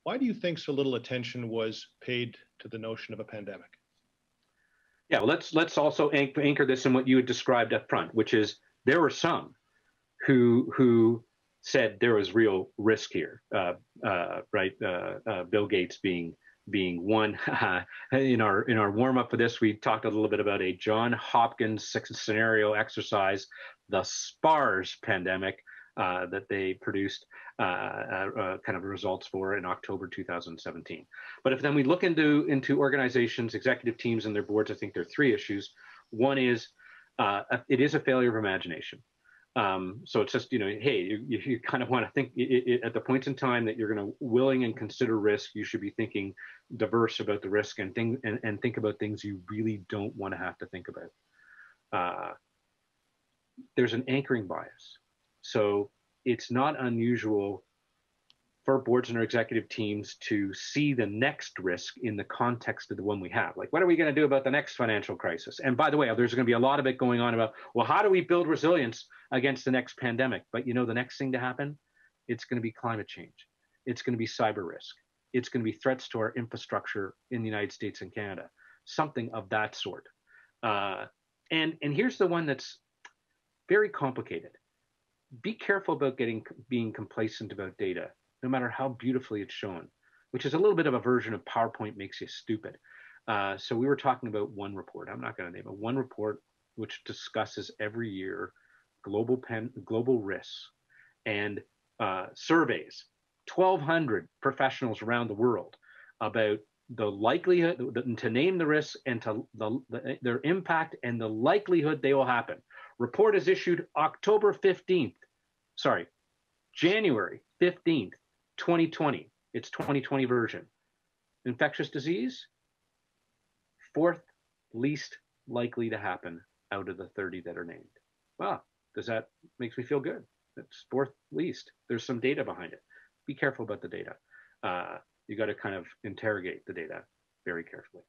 Why do you think so little attention was paid to the notion of a pandemic? Yeah, well, let's also anchor this in what you had described up front, which is there were some who said there was real risk here, right? Bill Gates being one. In our warm up for this, we talked a little bit about a John Hopkins scenario exercise, the SPARS pandemic, that they produced kind of results for in October 2017. But if then we look into organizations, executive teams, and their boards, I think there are three issues. One is it is a failure of imagination. So it's just, hey, you kind of want to think at the points in time that you're going to willing and consider risk, you should be thinking diverse about the risk and think about things you really don't want to have to think about. There's an anchoring bias. So it's not unusual for boards and our executive teams to see the next risk in the context of the one we have. Like, what are we going to do about the next financial crisis? And by the way, there's going to be a lot of it going on about, well, how do we build resilience against the next pandemic? But the next thing to happen, it's going to be climate change. It's going to be cyber risk. It's going to be threats to our infrastructure in the United States and Canada, something of that sort. And here's the one that's very complicated. Be careful about being complacent about data, no matter how beautifully it's shown, which is a little bit of a version of PowerPoint makes you stupid. So we were talking about one report. I'm not going to name it. One report which discusses every year global risks and surveys 1,200 professionals around the world about the likelihood to name the risks and to their impact and the likelihood they will happen. Report is issued January 15th, 2020. It's 2020 version. Infectious disease, fourth least likely to happen out of the 30 that are named. Wow, makes me feel good. It's fourth least. There's some data behind it. Be careful about the data. You got to kind of interrogate the data very carefully.